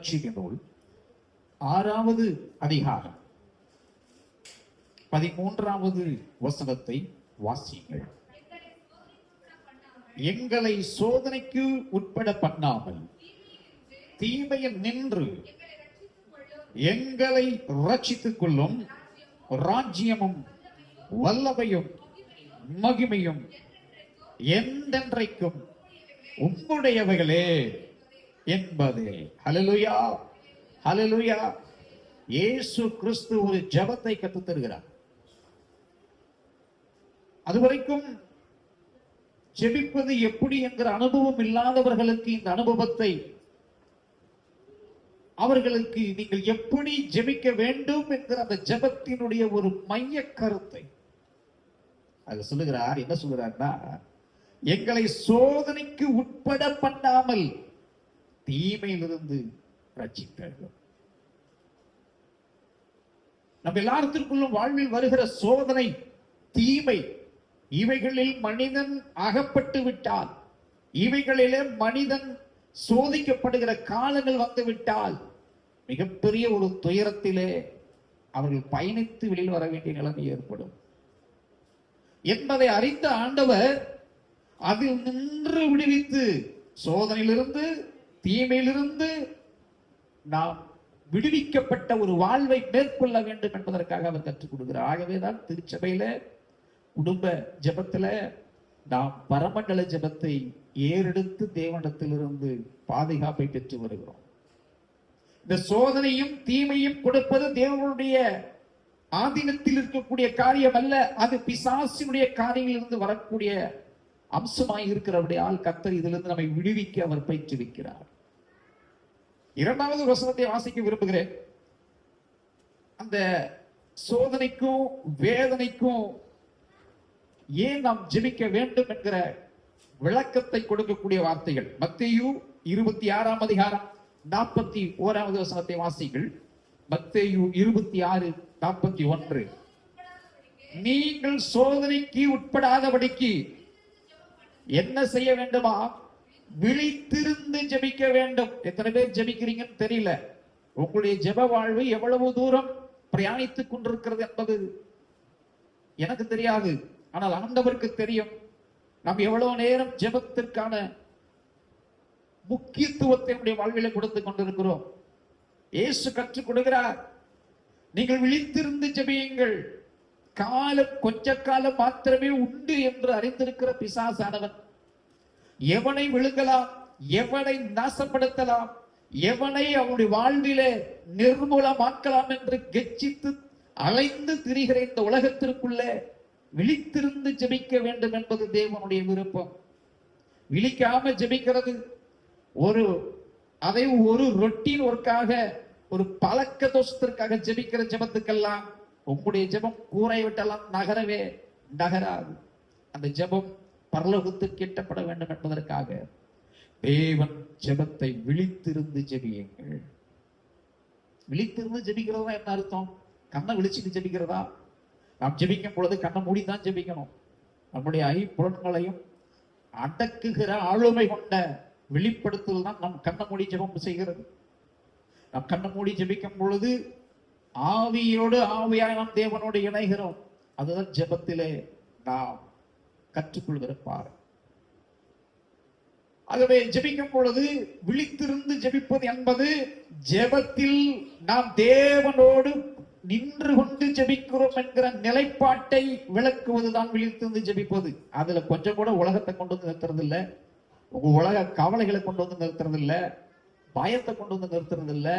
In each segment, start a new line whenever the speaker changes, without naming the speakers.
நற்செய்தி நூல் 6வது அதிகாரம் 13வது வசனத்தை வாசியுங்கள். எங்களை சோதனைக்கு உட்பட பண்ணாமல் தீமையில் நின்று எங்களை ரட்சித்துக் கொள்ளும் ராஜ்யமும் வல்லமையும் மகிமையும் என்றென்றைக்கும் உம்முடையவைகளே என்பதே. ஹல்லேலூயா, ஹல்லேலூயா. இயேசு கிறிஸ்து ஒரு ஜெபத்தை கற்றுத் தருகிறார். அதுவரைக்கும் ஜெபிப்பது எப்படி என்கிற அனுபவம் இல்லாதவர்களுக்கு இந்த அனுபவத்தை, அவர்களுக்கு நீங்கள் எப்படி ஜெபிக்க வேண்டும் என்கிற அந்த ஜெபத்தினுடைய ஒரு மைய கருத்தை அது சொல்லுகிறார். என்ன சொல்லுகிறார்னா, எங்களை சோதனைக்கு உட்பட பண்ணாமல் தீமையிலிருந்து ரட்சித்தார்கள். நம்ம எல்லாத்திற்குள்ளும் வாழ்வில் வருகிற சோதனை, தீமை, இவைகளில் மனிதன் அகப்பட்டு விட்டால், இவைகளிலே மனிதன் சோதிக்கப்படுகிற காலங்கள் வந்துவிட்டால் மிகப்பெரிய ஒரு துயரத்திலே அவர்கள் பயணித்து வெளியில் வர வேண்டிய நிலைமை ஏற்படும் என்பதை அறிந்த ஆண்டவர் அதில் நின்று விடுவித்து, சோதனையிலிருந்து தீமையிலிருந்து நாம் விடுவிக்கப்பட்ட ஒரு வாழ்வை மேற்கொள்ள வேண்டும் என்பதற்காக அவர் கற்றுக் கொடுக்கிறார். ஆகவேதான் திருச்சபையில குடும்ப ஜெபத்துல நாம் பரமண்டல ஜெபத்தை ஏறெடுத்து தேவனிடத்திலிருந்து பாதுகாப்பை பெற்று வருகிறோம். இந்த சோதனையும் தீமையும் கொடுப்பது தேவனுடைய ஆதீனத்தில் இருக்கக்கூடிய காரியம் அல்ல, அது பிசாசினுடைய காரியங்களிலிருந்து வரக்கூடிய அம்சமாய் இருக்கிறபடியால் கர்த்தர் இதிலிருந்து நம்மை விடுவிக்க அவர் பயிற்றுவிக்கிறார். 2வது வசனத்தை வாசிக்க விரும்புகிறேன். அந்த சோதனைக்கும் வேதனைக்கும் ஏன் நாம் ஜெபிக்க வேண்டும் என்கிற விளக்கத்தை கொடுக்கக்கூடிய வார்த்தைகள். மத்தேயு 26ஆம் அதிகாரம் 41வது வசனத்தை வாசிங்கள். மத்தேயு 26:41. நீங்கள் சோதனைக்கு உட்படாதபடிக்கு என்ன செய்ய வேண்டுமா? விழித்திருந்து ஜெபிக்க வேண்டும். எத்தனை பேர் ஜெபிக்கிறீங்கன்னு தெரியல. உங்களுடைய ஜெப வாழ்வு எவ்வளவு தூரம் பிரயாணித்துக் கொண்டிருக்கிறது என்பது எனக்கு தெரியாது. ஆனால் ஆண்டவருக்கு தெரியும். நாம் எவ்வளவு நேரம் ஜெபத்திற்கான முக்கியத்துவத்தை நம்முடைய வாழ்வில கொடுத்து கொண்டிருக்கிறோம். இயேசு கற்றுக் கொடுக்கிறார், நீங்கள் விழித்திருந்து ஜெபியுங்கள். காலம் கொஞ்ச காலம் மாத்திரமே உண்டு என்று அறிந்திருக்கிற பிசாசானவன் எவனை விழுங்கலாம், எவனை நாசப்படுத்தலாம், எவனை அவனுடைய வாழ்விலே நிர்மூலமாக்கலாம் என்று கெச்சித்து அலைந்து திரிகிற இந்த உலகத்திற்குள்ளே விழித்திருந்து ஜெபிக்க வேண்டும் என்பது தேவனுடைய விருப்பம். விழிக்காம ஜெபிக்கிறது அதை ஒரு ரொட்டீன் ஒர்க்காக, ஒரு பழக்க தோஷத்திற்காக ஜெபிக்கிற ஜெபத்துக்கெல்லாம் உங்களுடைய ஜெபம் கூரை விட்டெல்லாம் நகரவே நகராது. அந்த ஜெபம் பரலோகத்துக்கு எட்டப்பட வேண்டும் என்பதற்காக தேவன் ஜெபத்தை விழித்திருந்து ஜெபியுங்கள். விழித்திருந்து ஜெபிக்கிறதா என்ன அர்த்தம்? கண்ணை விழிச்சுட்டு ஜெபிக்கிறதா? நாம் ஜெபிக்கும் பொழுது கண்ணை மூடிதான் ஜெபிக்கணும். நம்முடைய ஐம்புலன்களையும் அடக்குகிற ஆளுமை கொண்ட வெளிப்படுத்தல் தான் நம் கண்ணை மூடி ஜெபம் செய்கிறது. நாம் கண்ணை மூடி ஜெபிக்கும் பொழுது ஆவியோடு ஆவியாய் நாம் தேவனோடு இணைகிறோம். அதுதான் ஜெபத்திலே நாம் கற்றுக்கொள்கிற பாடம். ஆகவே ஜெபிக்கும் பொழுது விழித்திருந்து ஜெபிப்பது என்பது ஜெபத்தில் நாம் தேவனோடு நின்று கொண்டு ஜெபிக்கிறோம் என்கிற நிலைப்பாட்டை விளக்குவதுதான் விழித்திருந்து ஜெபிப்பது. அதுல கொஞ்சம் கூட உலகத்தை கொண்டு வந்து நிறுத்துறது இல்லை, உங்க உலக கவலைகளை கொண்டு வந்து நிறுத்துறது இல்லை, பயத்தை கொண்டு வந்து நிறுத்துறது இல்லை,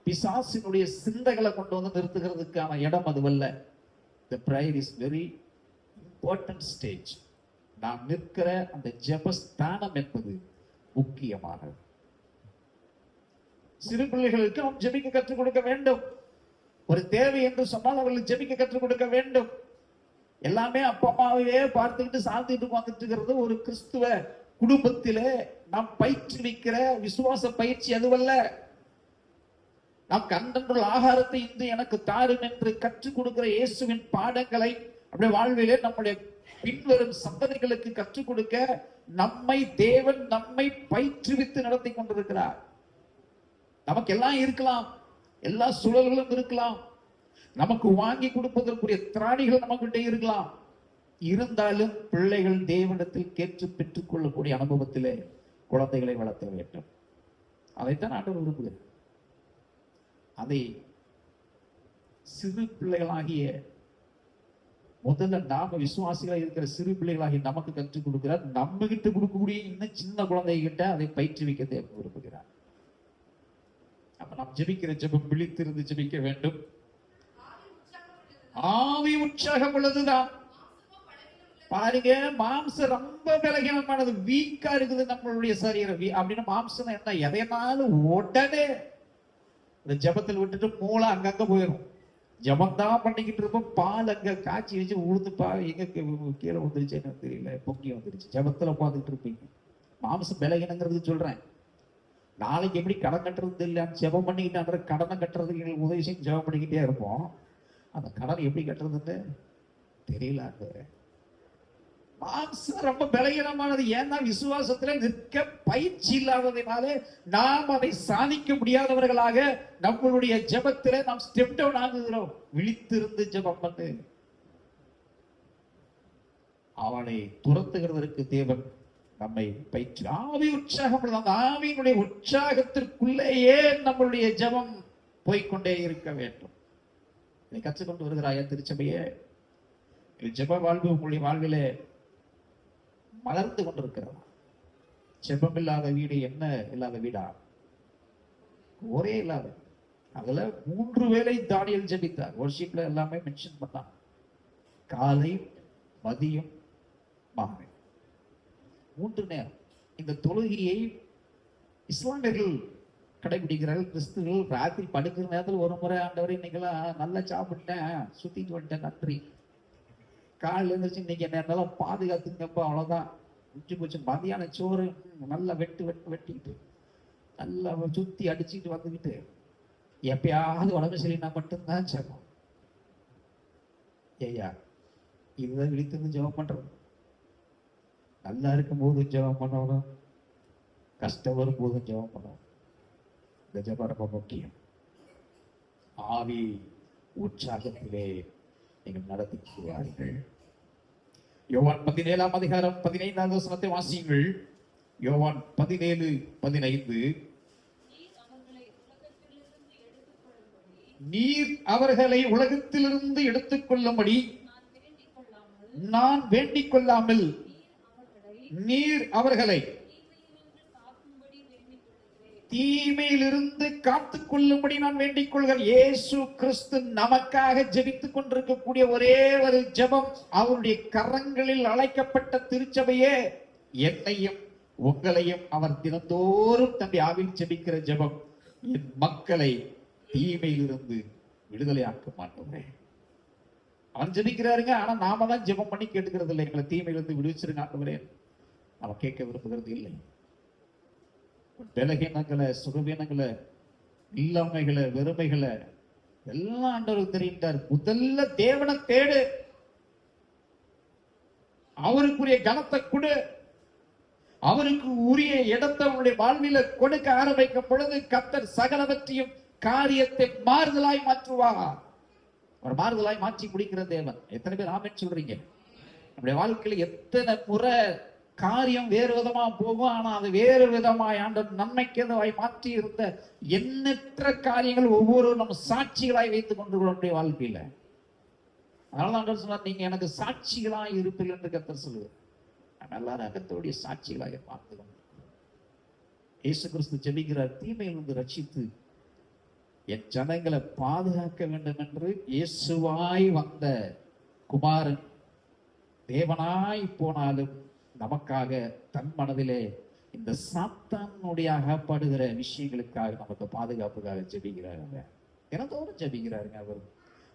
பிசாசினுடைய சிந்தைகளை கொண்டு வந்து நிறுத்துகிறதுக்கான இடம் அதுவல்ல. The prayer is very important stage. நாம் நிற்கிற அந்த ஜெபஸ்தானம் என்பது முக்கியமானது. சிறு பிள்ளைகளுக்கு நாம் ஜெபிக்க கற்றுக் கொடுக்க வேண்டும். ஒரு தேவை என்று சொன்னால் அவர்களுக்கு ஜெபிக்க கற்றுக் கொடுக்க வேண்டும். எல்லாமே அப்பா அம்மாவையே பார்த்துக்கிட்டு சார்ந்துட்டு வந்துட்டு இருக்கிறது ஒரு கிறிஸ்துவ குடும்பத்திலே நாம் பயிற்றுவிக்கிற விசுவாச பயிற்சி அதுவல்ல. நாம் கண்டென்றுள்ள ஆகாரத்தை இன்று எனக்கு தாரும் என்று கற்றுக் கொடுக்கிற இயேசுவின் பாடங்களை அப்படியே வாழ்விலே நம்முடைய பின்வரும் சந்ததிகளுக்கு கற்றுக் கொடுக்க நம்மை தேவன் நம்மை பயிற்றுவித்து நடத்தி கொண்டிருக்கிறார். நமக்கு எல்லாம் இருக்கலாம், எல்லா சூழல்களும் இருக்கலாம், நமக்கு வாங்கி கொடுப்பதற்குரிய திராணிகள் நமக்கிட்ட இருக்கலாம். இருந்தாலும் பிள்ளைகள் தேவனிடத்தில் கேட்டு பெற்றுக் கொள்ளக்கூடிய அனுபவத்திலே குழந்தைகளை வளர்த்த வேண்டும். அதைத்தான் ஆண்டவர் விரும்புகிறார். அதை சிறு பிள்ளைகளாகிய முதல்ல நாம விசுவாசிகளாக இருக்கிற சிறு பிள்ளைகளாகி நமக்கு கற்றுக் கொடுக்கிறார். நம்ம கிட்ட கொடுக்கக்கூடிய இன்னும் சின்ன குழந்தைகிட்ட அதை பயிற்றுவிக்க தேவன் விரும்புகிறார். அப்ப நாம் ஜெபிக்கிற ஜெபம் விழித்திருந்து ஜெபிக்க வேண்டும். ஆவி உற்சாகம் உள்ளதுதான். பாருங்க, மாம்சம் ரொம்ப பலகீனமானது, வீக்கா இருக்குது நம்மளுடைய சரீரம். அப்படின்னு மாம்சம் என்ன, எதைனாலும் உடனே இந்த ஜபத்தில் விட்டுட்டு மூளை அங்கங்க போயிடும். ஜபந்தான் பண்ணிக்கிட்டு இருப்போம், பால் அங்க காய்ச்சி வச்சு உழுது எங்க கீழே வந்துருச்சு எனக்கு தெரியல, பொங்கி வந்துருச்சு. ஜபத்துல உட்காந்துக்கிட்டு இருப்பீங்க. மாம்சம் பலகீனங்கிறது சொல்றேன். நாளைக்கு எப்படி கடன் கட்டுறது இல்லைன்னு ஜபம் பண்ணிக்கிட்டு கடனை கட்டுறதுக்கு எங்களுக்கு உதவி செஞ்சு ஜபம் பண்ணிக்கிட்டே இருப்போம். அந்த கடன் எப்படி கட்டுறதுன்னு தெரியல. மாம்சம் ரொம்ப பலகீனமானது. ஏன்னா விசுவாசத்துல நிற்க பயிற்சி இல்லாததினாலே நாம் அதை சாதிக்க முடியாதவர்களாக நம்மளுடைய ஜெபத்திலே நாம் ஸ்டெப் டவுன் ஆகுகிறோம். விழித்திருந்து ஜெபம் பண்ணு. அவனை துரத்துகிறதற்கு தேவன் நம்மை பயிற்சி. ஆவி உற்சாகம், அந்த ஆவியினுடைய உற்சாகத்திற்குள்ளேயே நம்மளுடைய ஜெபம் போய்கொண்டே இருக்க வேண்டும். இதை கற்றுக்கொண்டு வருகிறாயா திருச்சபையே? ஜெப வாழ்வு உங்களுடைய வாழ்விலே மலர்ந்து கொண்டிருக்கிறதா? ஜெபம் இல்லாத வீடு என்ன இல்லாத வீடா? ஒரே இல்லாத. அதுல 3 வேளை தானியேல் ஜெபித்தார். வர்ஷிப்ல எல்லாமே மென்ஷன் பண்ணான். காலை, மதியம், மாலை, 3 நேரம். இந்த தொழுகையை இஸ்லாமியர்கள் கடைபிடிக்கிறார்கள். கிறிஸ்துவர்கள் ராத்திரி படுக்கிற நேரத்தில் ஒரு முறை, ஆண்டவரை இன்னைக்கெல்லாம் நல்லா சாப்பிட்டேன், சுத்திட்டு வந்துட்டேன், நன்றி. காலையில் இருந்துச்சு, இன்னைக்கு என்ன இருந்தாலும் பாதுகாத்துங்கப்பா, அவ்வளோதான், உச்சி போச்சு. மதியான சோறு நல்லா வெட்டிக்கிட்டு நல்லா சுத்தி அடிச்சுக்கிட்டு வந்துக்கிட்டு எப்பயாவது உடம்பு சரியினா மட்டும்தான் ஜெபம். ஐயா, இதுதான் விழித்திருந்து ஜெபம் பண்றது. நல்லா இருக்கும் போதும் ஜெபம் பண்ணணும், கஷ்டம் வரும் போதும் ஜெபம் பண்ணணும். இந்த ஜெபம் ரொம்ப முக்கியம். ஆவி உற்சாகத்திலே நீங்கள் நடத்திக்கிறார்கள். யோவான் 17ஆம் அதிகாரம் 15ஆவது வசனத்தை வாசியுங்கள். யோவான் 17:15. நீர் அவர்களை உலகத்திலிருந்து எடுத்துக்கொள்ளும்படி நான் வேண்டிக் கொள்ளாமல் நீர் அவர்களை தீமையிலிருந்து காத்துக் கொள்ளும்படி நான் வேண்டிக் கொள்கிறேன். இயேசு கிறிஸ்து நமக்காக ஜெபித்துக் கொண்டிருக்கக்கூடிய ஒரே ஒரு ஜெபம், அவருடைய கரங்களில் அழைக்கப்பட்ட திருச்சபையே, என்னையும் உங்களையும் அவர் தினந்தோறும் தன்னுடைய ஆவியில் ஜெபிக்கிற ஜெபம், என் மக்களை தீமையிலிருந்து விடுதலையாக்க மாட்டோமே. அவன் ஜெபிக்கிறாருங்க. ஆனா நாம தான் ஜெபம் பண்ணி கேட்டுக்கிறது இல்லை. எங்களை தீமையிலிருந்து விடுவிச்சிருங்க ஆண்டவரே நம்ம கேட்க விரும்புகிறது இல்லை. பலகீனங்களை, சுகவீனங்களை, இல்லாமைகளை, வெறுமைகளை எல்லாம் ஆண்டவருக்கு தெரிந்தார். முதல்ல தேவனை தேடு, அவருக்குரிய கனத்தை கொடு, அவருக்கு உரிய இடத்தை அவனுடைய வாழ்வில கொடுக்க ஆரம்பிக்கும் பொழுது கர்த்தர் சகலவற்றையும் காரியத்தை மாறுதலாய் மாற்றுவார். அவர் மாறுதலாய் மாற்றி முடிக்கிற தேவன். எத்தனை பேர் ஆமென் சொல்றீங்க? நம்முடைய வாழ்க்கையில எத்தனை முறை காரியம் வேறு விதமா போகும், ஆனா அது வேறு விதமாய் ஆண்டவர் நன்மைக்கு எதுவாய் மாற்றி இருந்த எண்ணற்ற காரியங்கள் ஒவ்வொரு நம்ம சாட்சிகளாய் வைத்துக் கொண்டு நம்முடைய வாழ்க்கையில. அதனால ஆண்டவர் சொன்னார், நீங்க எனக்கு சாட்சிகளாய் இருப்பீர்கள் என்று கர்த்தர் சொல்லுவார். நம்ம எல்லாரும் கர்த்தருடைய சாட்சிகளாக பார்த்துக்கணும். இயேசு கிறிஸ்து ஜெபிக்கிறார், தீமையிலிருந்து ரட்சித்து என் ஜனங்களை பாதுகாக்க வேண்டும் என்று. இயேசுவாய் வந்த குமாரன் தேவனாய் போனாலும் நமக்காக தன் மனதிலே இந்த சாத்தானுடைய அகப்படுகிற விஷயங்களுக்காக நமக்கு பாதுகாப்புக்காக ஜெபிக்கிறாருங்க. தினந்தோறும் ஜெபிக்கிறாருங்க அவர்.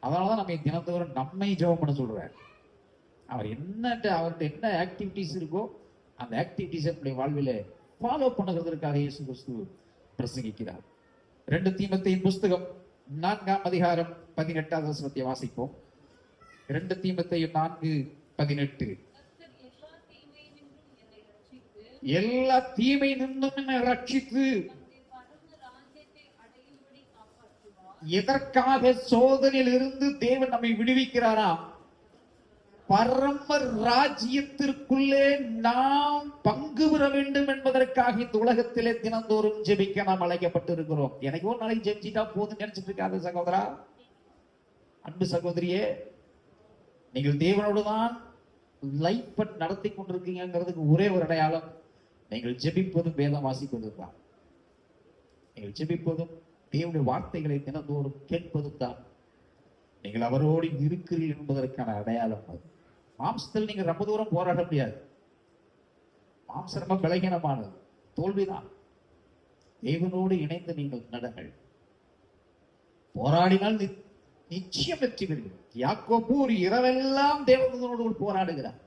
அதனாலதான் நம்ம தினந்தோறும் நம்மை ஜெபம் பண்ண சொல்றாரு. அவர் அவர்கிட்ட என்ன ஆக்டிவிட்டிஸ் இருக்கோ அந்த ஆக்டிவிட்டிஸ் நம்முடைய வாழ்வில ஃபாலோ பண்ணுகிறதுக்காக இயேசு கிறிஸ்து பிரசங்கிக்கிறார். 2 தீமோத்தேயுவின் புஸ்தகம் 4ஆம் அதிகாரம் 18ஆவது வசனத்தை வாசிப்போம். 2 தீமோத்தேயு 4:18. எல்லா தீமை நின்றும் என்னை ரட்சித்து எதற்காக சோதனையில் இருந்து தேவன் நம்மை விடுவிக்கிறாரா? பரம ராஜ்யத்திற்குள்ளே நாம் பங்கு பெற வேண்டும் என்பதற்காக இந்த உலகத்திலே தினந்தோறும் ஜெபிக்க நாம் அழைக்கப்பட்டிருக்கிறோம். எனக்கு ஒரு நாளைக்கு ஜெபிச்சிட்டா போதும் நினைச்சிட்டு இருக்காது சகோதரா, அன்பு சகோதரியே. நீங்கள் தேவனோடு தான் லைஃப் நடத்தி கொண்டிருக்கீங்கிறதுக்கு ஒரே ஒரு அடையாளம், நீங்கள் ஜெபிப்பதும் வேதம் வாசிப்பதும் தான். நீங்கள் ஜெபிப்பதும் தேவனுடைய வார்த்தைகளை தினந்தோறும் கேட்பதும் தான் நீங்கள் அவரோடு இருக்கிறீர்கள் என்பதற்கான அடையாளம். அது மாம்சத்தில் நீங்கள் ரொம்ப தூரம் போராட முடியாது. மாம்சம் ரொம்ப பலகீனமானது, தோல்விதான். தேவனோடு இணைந்து நீங்கள் நடங்கள். போராடினால் நிச்சயம் வெற்றி பெறுவீர்கள். யாக்கோபு ஒரு இரவெல்லாம் தேவனோடு போராடுகிறார்.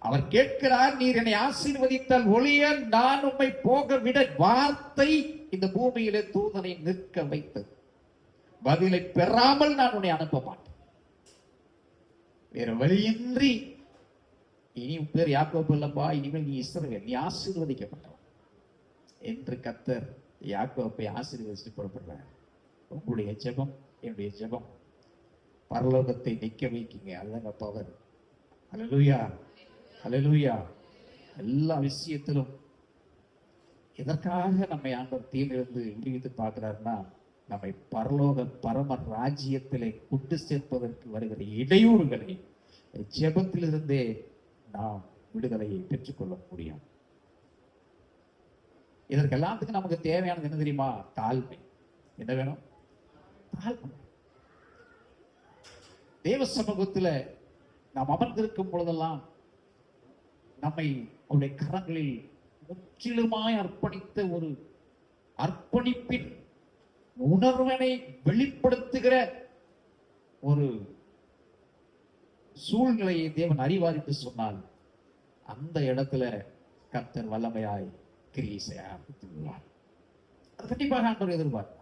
அவர் கேட்கிறார், நீர் என்னை ஆசீர்வதித்தால் ஒழிய நான் உம்மை போக விட. வார்த்தை இந்த பூமியிலே தூதனை நிற்க வைத்தது. பதிலை பெறாமல் நான் உன்னை அனுப்ப மாட்டேன். வேற வழியின்றி இனி பேர் யாக்கோபு இல்லப்பா, இனிமேல் நீ இஸ்ரவேல், நீ ஆசீர்வதிக்கப்பட்டவன் என்று கர்த்தர் யாக்கோபை ஆசீர்வதித்து புறப்படுறார். உங்களுடைய ஜெபம், என்னுடைய ஜெபம் பரலோகத்தை நிற்க வைக்குங்க. அதுதாங்க பவர். அல்லேலூயா, அல்லேலூயா. எல்லா விஷயத்திலும் எதற்காக நம்மை ஆண்டவர் தீயிலிருந்து விடுவித்து பார்க்கிறார்னா, நம்மை பரலோக பரம ராஜ்யத்திலே கொண்டு சேர்ப்பதற்கு வருகிற இடையூறுகளை ஜெபத்திலிருந்தே நாம் விடுதலையை பெற்றுக்கொள்ள முடியும். இதற்கு எல்லாத்துக்கும் நமக்கு தேவையானது என்ன தெரியுமா? தாழ்மை. என்ன வேணும்? தாழ்மை. தேவ சமூகத்தில் நாம் அமர்ந்திருக்கும் பொழுதெல்லாம் நம்மை அவருடைய கரங்களில் முற்றிலுமாய் அர்ப்பணித்த ஒரு அர்ப்பணிப்பின் உணர்வனை வெளிப்படுத்துகிற ஒரு சூழ்நிலையை தேவன் அறிவார் என்று சொன்னால், அந்த இடத்துல கர்த்தர் வல்லமையாய் கிரியை செய்ய ஆரம்பித்துள்ளார். அது கண்டிப்பாக ஆண்டவர் எதிர்பார்ப்பார்.